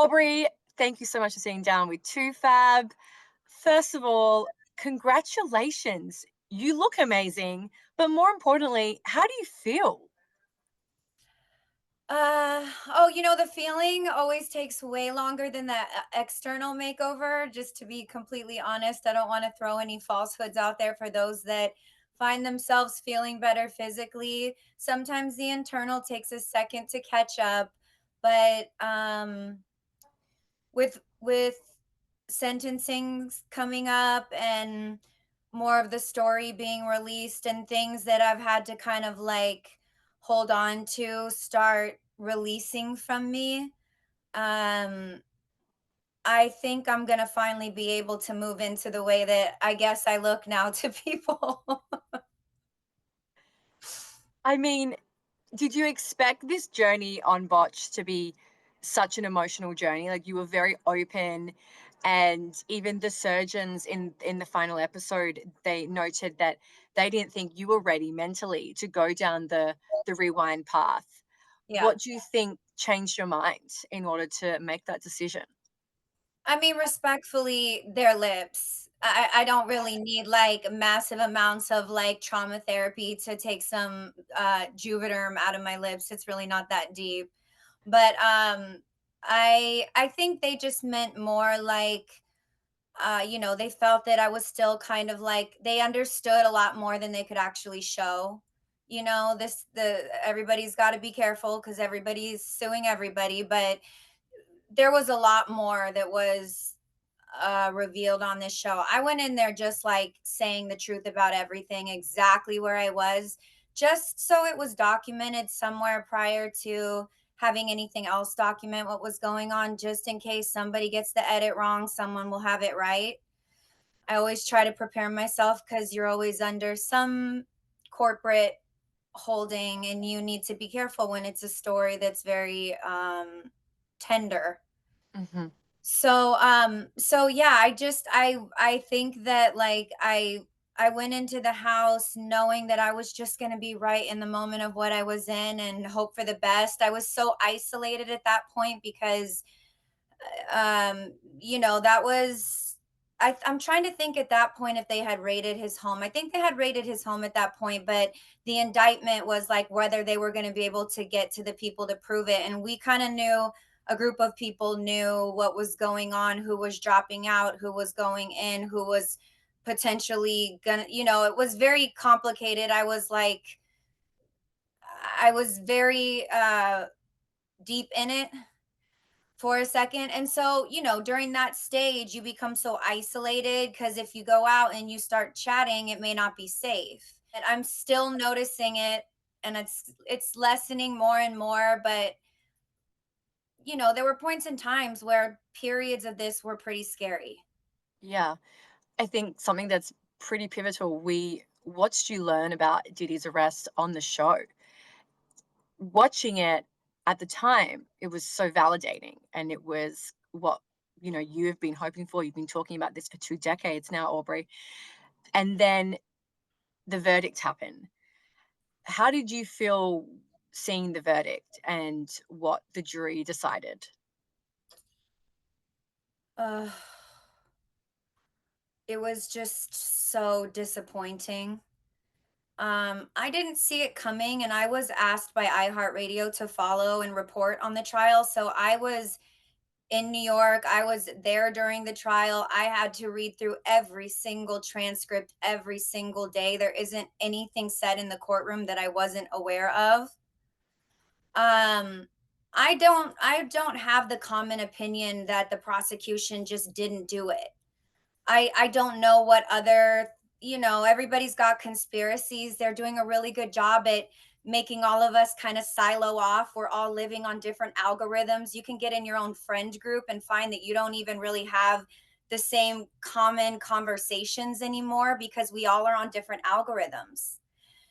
Aubrey, thank you so much for sitting down with Too Fab. First of all, congratulations. You look amazing, but more importantly, how do you feel? The feeling always takes way longer than the external makeover. Just to be completely honest, I don't want to throw any falsehoods out there for those that find themselves feeling better physically. Sometimes the internal takes a second to catch up, but with sentencings coming up and more of the story being released and things that I've had to kind of like hold on to start releasing from me. Um I think I'm going to finally be able to move into the way that I guess I look now to people. I mean, did you expect this journey on Botch to be such an emotional journey? Like you were very open, and even the surgeons in the final episode, they noted that they didn't think you were ready mentally to go down the rewind path. Yeah. What do you think changed your mind in order to make that decision? I mean, respectfully, their lips. I don't really need like massive amounts of like trauma therapy to take some Juvederm out of my lips. It's really not that deep. But I think they just meant more like they felt that I was still kind of like they understood a lot more than they could actually show. This the everybody's got to be careful because everybody's suing everybody, but there was a lot more that was revealed on this show. I went in there just like saying the truth about everything, exactly where I was, just so it was documented somewhere prior to having anything else document what was going on, just in case somebody gets the edit wrong, someone will have it right. I always try to prepare myself because you're always under some corporate holding and you need to be careful when it's a story that's very tender. Mhm. So yeah, I think that like I went into the house knowing that I was just going to be right in the moment of what I was in and hope for the best. I was so isolated at that point because that was I'm trying to think at that point if they had raided his home. I think they had raided his home at that point, but the indictment was like whether they were going to be able to get to the people to prove it. And we kind of knew a group of people knew what was going on, who was dropping out, who was going in, who was potentially gonna, it was very complicated. I was very deep in it for a second. And so, during that stage, you become so isolated because if you go out and you start chatting, it may not be safe. And I'm still noticing it and it's lessening more and more, but there were points and times where periods of this were pretty scary. Yeah. I think something that's pretty pivotal, we watched you learn about Diddy's arrest on the show. Watching it at the time, it was so validating, and it was what, you've been hoping for. You've been talking about this for 2 decades now, Aubrey. And then the verdict happened. How did you feel seeing the verdict and what the jury decided? uh, it was just so disappointing. I didn't see it coming, and I was asked by iHeartRadio to follow and report on the trial. So I was in New York. I was there during the trial. I had to read through every single transcript every single day. There isn't anything said in the courtroom that I wasn't aware of. Um I don't have the common opinion that the prosecution just didn't do it. I don't know what other, everybody's got conspiracies. They're doing a really good job at making all of us kind of silo off. We're all living on different algorithms. You can get in your own friend group and find that you don't even really have the same common conversations anymore because we all are on different algorithms.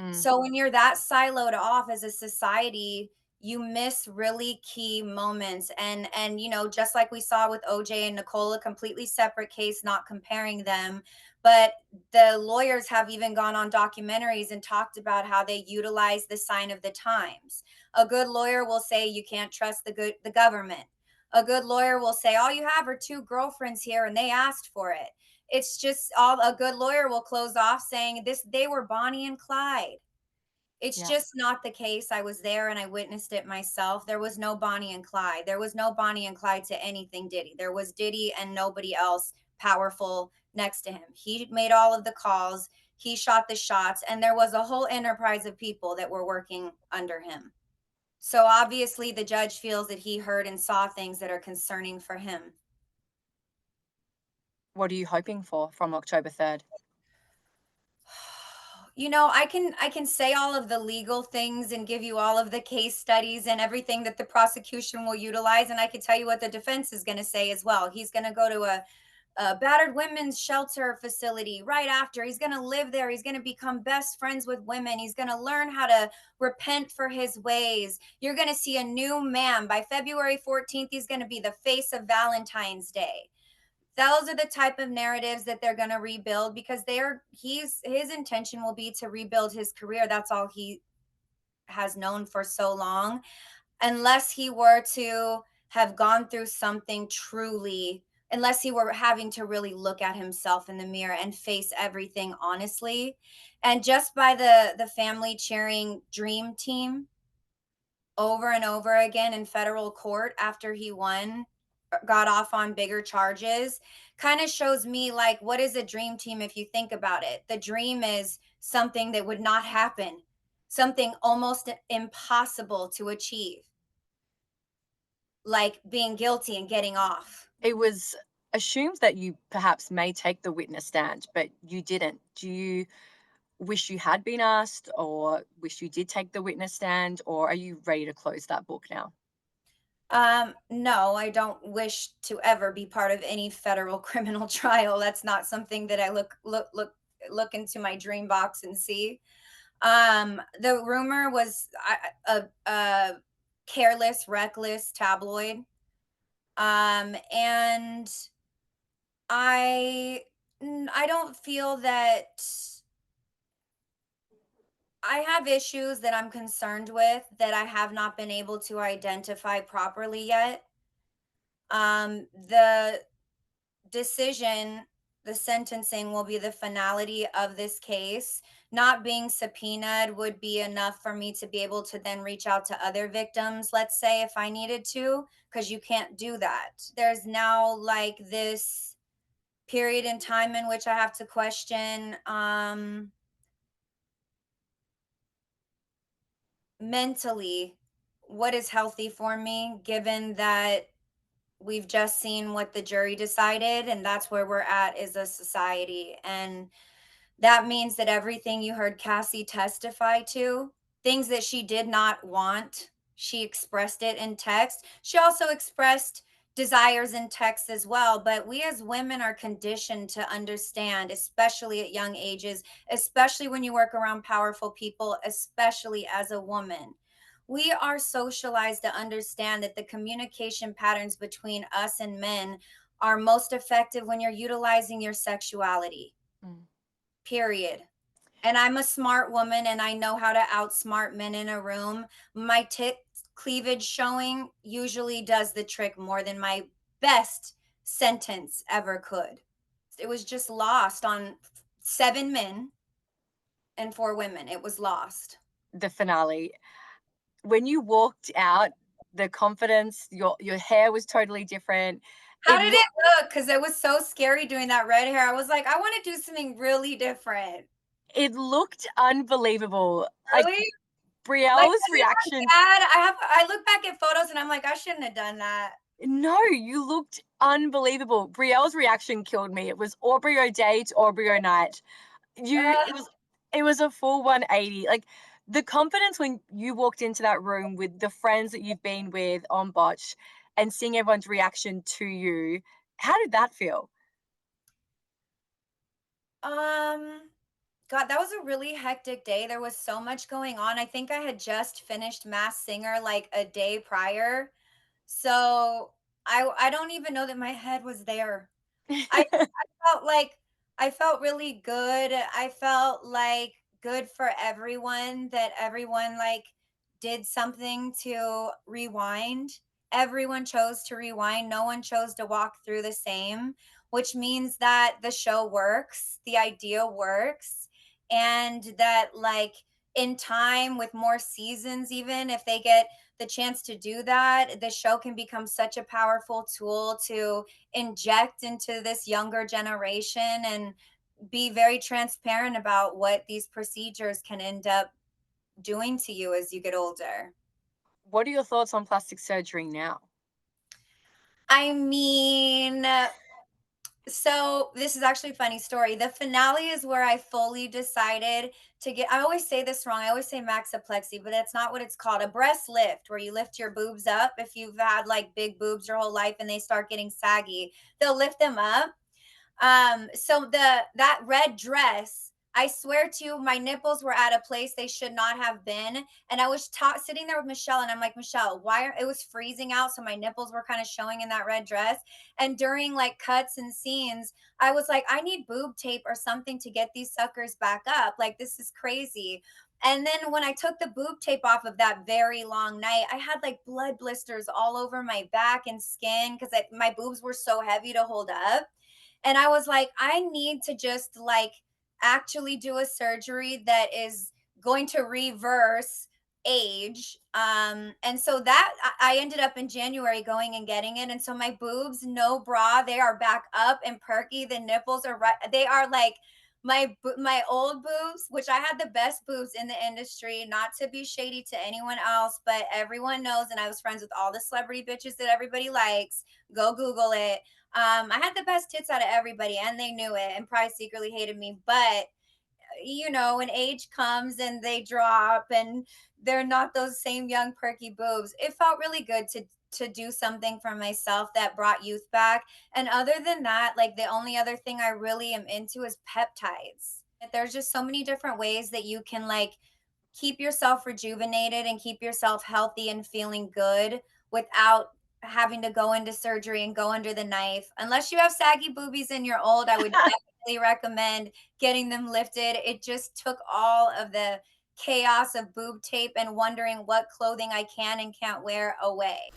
Mm, So when you're that siloed off as a society, you miss really key moments. And just like we saw with OJ and Nicole, a completely separate case, not comparing them, but the lawyers have even gone on documentaries and talked about how they utilize the sign of the times. A good lawyer will say you can't trust the government. A good lawyer will say, all you have are two girlfriends here and they asked for it. It's just all a good lawyer will close off saying this, they were Bonnie and Clyde. It's Yeah. just not the case. I was there and I witnessed it myself. There was no Bonnie and Clyde. There was no Bonnie and Clyde to anything Diddy. There was Diddy and nobody else powerful next to him. He made all of the calls, he shot the shots, and there was a whole enterprise of people that were working under him. So obviously, the judge feels that he heard and saw things that are concerning for him. What are you hoping for from October 3rd? I can say all of the legal things and give you all of the case studies and everything that the prosecution will utilize, and I can tell you what the defense is going to say as well. He's going to go to a battered women's shelter facility right after. He's going to live there. He's going to become best friends with women. He's going to learn how to repent for his ways. You're going to see a new man by February 14th. He's going to be the face of Valentine's Day. Those are the type of narratives that they're going to rebuild because he's his intention will be to rebuild his career. That's all he has known for so long, unless he were to have gone through something truly, unless he were having to really look at himself in the mirror and face everything honestly. And just by the family cheering dream team over and over again in federal court after he won, got off on bigger charges, kind of shows me like what is a dream team if you think about it. The dream is something that would not happen, something almost impossible to achieve, like being guilty and getting off. It was assumed that you perhaps may take the witness stand, but you didn't. Do you wish you had been asked, or wish you did take the witness stand, or are you ready to close that book now? No, I don't wish to ever be part of any federal criminal trial. That's not something that I look into my dream box and see. The rumor was a careless, reckless tabloid. And I don't feel that I have issues that I'm concerned with that I have not been able to identify properly yet. The decision, the sentencing will be the finality of this case. Not being subpoenaed would be enough for me to be able to then reach out to other victims, let's say, if I needed to, because you can't do that. There's now like this period in time in which I have to question mentally what is healthy for me, given that we've just seen what the jury decided, and that's where we're at as a society. And that means that everything you heard Cassie testify to, things that she did not want, she expressed it in text. She also expressed desires in text as well. But we as women are conditioned to understand, especially at young ages, especially when you work around powerful people, especially as a woman. We are socialized to understand that the communication patterns between us and men are most effective when you're utilizing your sexuality, Mm. period. And I'm a smart woman and I know how to outsmart men in a room. My tit cleavage showing usually does the trick more than my best sentence ever could. It was just lost on 7 men and 4 women. It was lost. The finale. When you walked out, the confidence, your hair was totally different. How It did it looked look? Because it was so scary doing that red hair. I was like, I want to do something really different. it looked unbelievable. Like Really? Like, Brielle's was it reaction. my bad? I look back at photos and I'm like, I shouldn't have done that. No, you looked unbelievable. Brielle's reaction killed me. It was Aubrey O'Day to Aubrey O'Night. You Uh, it was a full 180. Like the confidence when you walked into that room with the friends that you've been with on Botch and seeing everyone's reaction to you, how did that feel? um, God, that was a really hectic day. There was so much going on. I think I had just finished Mass Singer like a day prior. So I don't even know that my head was there. Felt like I felt really good. I felt like good for everyone, that everyone like did something to rewind everyone chose to rewind. No one chose to walk through the same, which means that the show works, the idea works, and that, like, in time with more seasons, even if they get the chance to do that, the show can become such a powerful tool to inject into this younger generation and be very transparent about what these procedures can end up doing to you as you get older. What are your thoughts on plastic surgery now? I mean, so this is actually a funny story. The finale is where I fully decided to get, I always say this wrong. I always say maxipexy, but that's not what it's called. A breast lift, where you lift your boobs up. If you've had like big boobs your whole life and they start getting saggy, they'll lift them up. So that red dress, I swear to you, my nipples were at a place they should not have been. And I was sitting there with Michelle, and I'm like, Michelle, why are, it was freezing out, so my nipples were kind of showing in that red dress. And during like cuts and scenes, I was like, I need boob tape or something to get these suckers back up. Like, this is crazy. And then when I took the boob tape off of that very long night, I had like blood blisters all over my back and skin because my boobs were so heavy to hold up. And I was like, I need to just like actually do a surgery that is going to reverse age. And so that I ended up in January going and getting it. And so my boobs, no bra, they are back up and perky. The nipples are right, they are like my old boobs, which I had the best boobs in the industry, not to be shady to anyone else, but everyone knows, and I was friends with all the celebrity bitches that everybody likes. Go Google it. I had the best tits out of everybody, and they knew it, and probably secretly hated me. But when age comes and they drop, and they're not those same young perky boobs, it felt really good to do something for myself that brought youth back. And other than that, like, the only other thing I really am into is peptides. There's just so many different ways that you can like keep yourself rejuvenated and keep yourself healthy and feeling good without having to go into surgery and go under the knife. Unless you have saggy boobies and you're old, I would definitely recommend getting them lifted. It just took all of the chaos of boob tape and wondering what clothing I can and can't wear away.